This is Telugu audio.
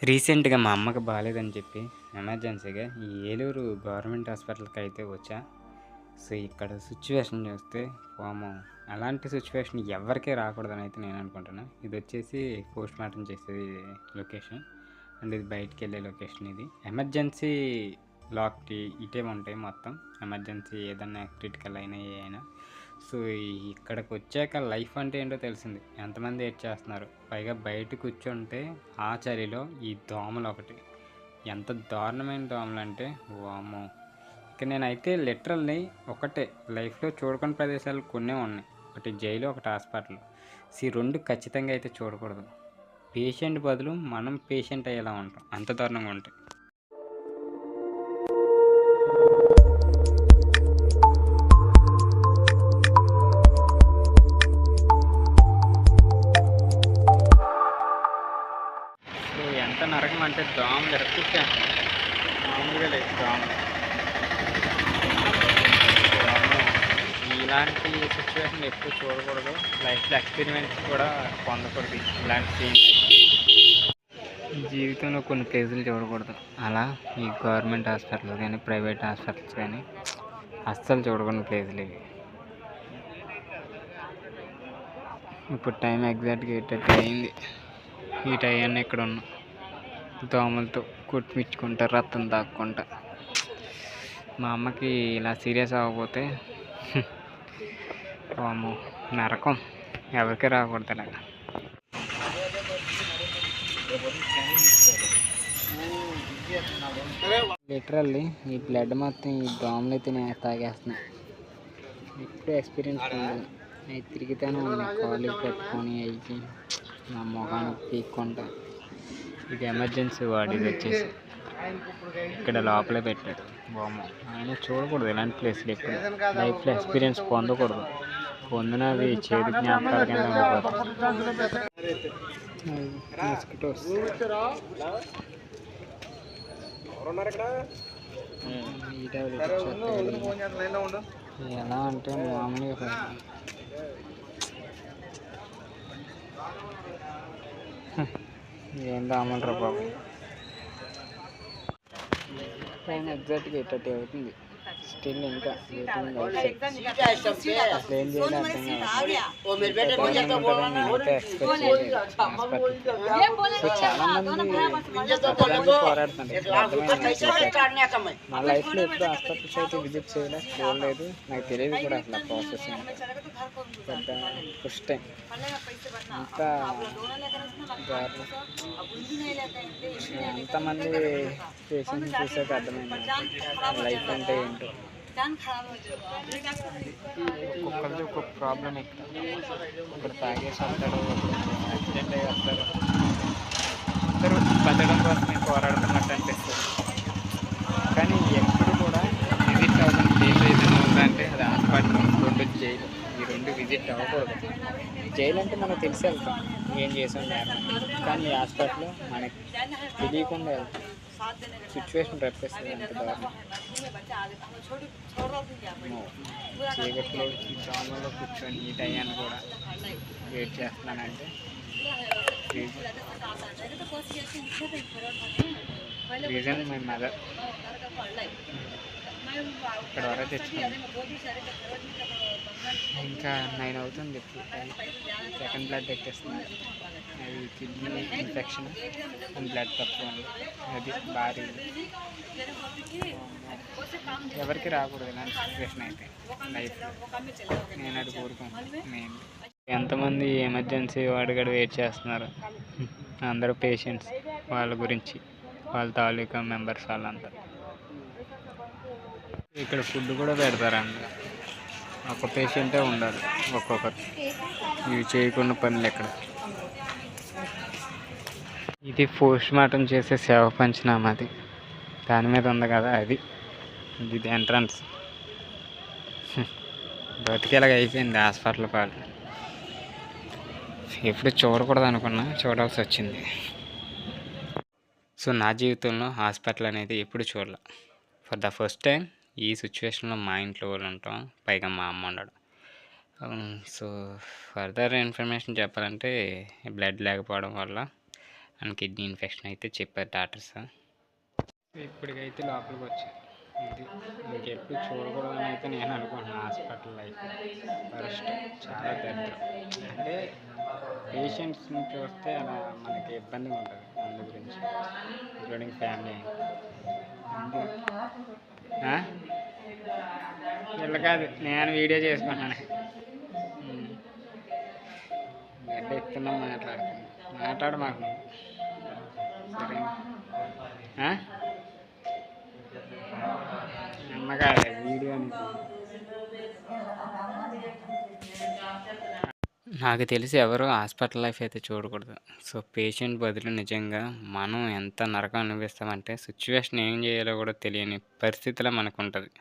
రీసెంట్‌గా మా అమ్మకి బాలేదని చెప్పి ఎమర్జెన్సీగా ఈ ఏలూరు గవర్నమెంట్ హాస్పిటల్‌కైతే వచ్చా. సో, ఇక్కడ సిట్యుయేషన్ చూస్తే వామ్మో! అలాంటి సిట్యుయేషన్ ఎవ్వరికీ రాకూడదనైతే నేను అనుకుంటున్నా. ఇదొచ్చేసి పోస్ట్‌మార్టం చేసేది లొకేషన్. అండ్ ఇది బయటికెళ్ళే లొకేషన్ ఇది. ఎమర్జెన్సీ లాక్‌కి ఇటే ఉంటాయి మొత్తం. ఎమర్జెన్సీ ఏదన్నా క్రిటికల్ అయినా ఏ అయినా. సో, ఇక్కడికొచ్చాక లైఫ్ అంటే ఏంటో తెలిసింది. ఎంతమంది ఏడ్చేస్తున్నారో. పైగా బయట కూర్చుంటే ఆ చలిలో ఈ దోమలొకటి. ఎంత దారుణమైన దోమలంటే వామ్మో! ఇక నేనైతే లిటరల్లీ ఒకటే లైఫ్‌లో చూడని ప్రదేశాలు కొన్నే ఉన్నాయి. ఒకటి జైలు, ఒకటి హాస్పిటల్. ఈ 2 ఖచ్చితంగా అయితే చూడకూడదు. పేషెంట్ బదులు మనం పేషెంట్ అయ్యేలా ఉంటాం. అంత దారుణంగా ఉంటాయి. సో, ఎంత నరకం అంటే దోమలు ఇరక్కిచ్చేస్తున్నాయి. మామూలుగా లేదు దోమలు. వామ్మో! ఇలాంటి సిట్యుయేషన్ ఎప్పుడు చూడకూడదు. లైఫ్‌లో ఎక్స్‌పీరియన్స్ కూడా పొందకూడదు. ఇలాంటి సీన్ జీవితంలో కొన్ని ప్లేసులు చూడకూడదు. అలా ఈ గవర్నమెంట్ హాస్పిటల్స్ కానీ, ప్రైవేట్ హాస్పిటల్స్ కానీ అస్సలు చూడకూడని ప్లేసులు ఇవి. ఇప్పుడు టైం ఎగ్జాక్ట్‌గా 8:30 అయింది. ఈ టైయాన్ని ఇక్కడ ఉన్నాం. దోమలతో కొట్టుమిచ్చుకుంటా, రక్తం తాక్కుంటా. మా అమ్మకి ఇలా సీరియస్ అవ్వకపోతే వామ్మో! నరకం. ఎవరికి రాకూడదు ఇలాగ. లిటరల్లీ ఈ బ్లడ్ మొత్తం ఈ దోమలు తాగేస్తున్నాయి. ఎప్పుడు ఎక్స్పీరియన్స్ ఉండదు. అవి తిరిగితేనే ఉన్నాయి. కాలు పెట్టుకొని అయ్యి నా మొహానికి పీక్కుంటా. ఇది ఎమర్జెన్సీ వార్డు. ఇది వచ్చేసి ఇక్కడ లోపలే పెట్టాడు. వామ్మో! ఆయన చూడకూడదు ఇలాంటి ప్లేస్లు ఎప్పుడు. లైఫ్లో ఎక్స్పీరియన్స్ పొందకూడదు. పొందినవి చేదు జ్ఞాపకాల కింద ఉండిపోతాయి. మస్కిటోస్ ఎలా అంటే మామూలుగా ఏం దామంటారు బాబు. టైం ఎగ్జాక్ట్గా 8:30 అవుతుంది. స్టిల్ ఇంకా వెయిటింగ్ అవుట్ సైడ్. అసలు ఏం చేయాలో అర్థం కాదు. సో చాలా మంది పోరాడుతున్నారు. మా లైఫ్లో ఎప్పుడు హాస్పిటల్స్ అయితే విజిట్ చేయలేదు, చూడలేదు. నాకు తెలియదు కూడా అసలు ప్రాసెస్ పెద్ద ఫస్ట్ టైం అంతా ఎంతమంది పేషెంట్స్ చూసాక అర్థమైంది లైఫ్ అంటే ఏంటో. ఒక్కొక్కరిది ఒక్కొక్క ప్రాబ్లం. ఒకరు తాగేసి వస్తాడు, యాక్సిడెంట్ అయ్యి వస్తారు. అందరూ బతకడం కోసమే పోరాడుతున్నట్టు అనిపిస్తుంది. కానీ ఎప్పుడు కూడా విజిట్ అవ్వడం ప్లేస్ ఏదైనా ఉందంటే అది హాస్పిటల్, 2 జైలు. ఈ 2 విజిట్ అవ్వకూడదు. జైలు అంటే మనకు తెలిసి వెళ్తాం ఏం చేసాం కానీ ఈ హాస్పిటల్లో మనకి తెలియకుండా వెళ్తాం. సిచ్యువేషన్ రప్పిస్తుంది. అంత దారుణం. చీకట్లో ఈ దోమలో కూర్చొని ఈ టైంని కూడా వెయిట్ చేస్తున్నానంటే రీజన్ మై మదర్. ఇక్కడ వరకు తెచ్చుకున్నాను. ఇంకా 9 అవుతుంది. సెకండ్ బ్లడ్ ఎక్కేస్తున్నారు. అది కిడ్నీ ఇన్ఫెక్షన్ అండ్ బ్లడ్ తక్కువ ఉంది. అది భారీ. ఎవరికి రాకూడదు ఇలాంటి సిచ్యువేషన్ అయితే లైఫ్లో. నేను అది కోరుకుంటున్నాను. నేను ఎంతమంది ఎమర్జెన్సీ వాడుగడ వెయిట్ చేస్తున్నారు. అందరూ పేషెంట్స్. వాళ్ళ గురించి వాళ్ళ తాలూకా మెంబర్స్ వాళ్ళంతా. ఇక్కడ ఫుడ్ కూడా పెడతారండి. ఒక పేషెంటే ఉండాలి ఒక్కొక్కరు. ఇవి చేయకుండా పనులు ఎక్కడ. ఇది పోస్ట్మార్టం చేసే సేవ పంచనామాది. దాని మీద ఉంది కదా అది. ఇది ఎంట్రన్స్. బతికేలాగా అయిపోయింది హాస్పిటల్ పాలు. ఎప్పుడు చూడకూడదు అనుకున్నా, చూడాల్సి వచ్చింది. సో నా జీవితంలో హాస్పిటల్ అనేది ఎప్పుడు చూడలే. ఫర్ ద ఫస్ట్ టైం ఈ సిచ్యువేషన్లో మా ఇంట్లో వాళ్ళు ఉంటాం, పైగా మా అమ్మ ఉండడం. సో ఫర్దర్ ఇన్ఫర్మేషన్ చెప్పాలంటే బ్లడ్ లేకపోవడం వల్ల అండ్ కిడ్నీ ఇన్ఫెక్షన్ అయితే చెప్పారు డాక్టర్స్. ఇప్పటికైతే లోపలికి వచ్చాను. ఇది ఇంకెప్పుడు చూడకూడదని అయితే నేను అనుకుంటున్నాను. హాస్పిటల్ లైఫ్ ఫస్ట్ చాలా దరిద్రం. అంటే పేషెంట్స్ని చూస్తే అలా మనకి ఇబ్బందిగా ఉంటుంది. అందు గురించి ఇంక్లూడింగ్ ఫ్యామిలీ వీళ్ళు కాదు, నేను వీడియో చేసుకుంటున్నాను. గడ్డ ఎక్కుతున్నాం, మాట్లాడు మాకు సరే. నమ్మకాలే వీడియో నాకు తెలిసి ఎవరు హాస్పిటల్ లైఫ్ అయితే చూడకూడదు. సో పేషెంట్ బదులు నిజంగా మనం ఎంత నరకం అనిపిస్తామంటే సిచ్యువేషన్ ఏం చేయాలో కూడా తెలియని పరిస్థితిలో మనకు ఉంటుంది.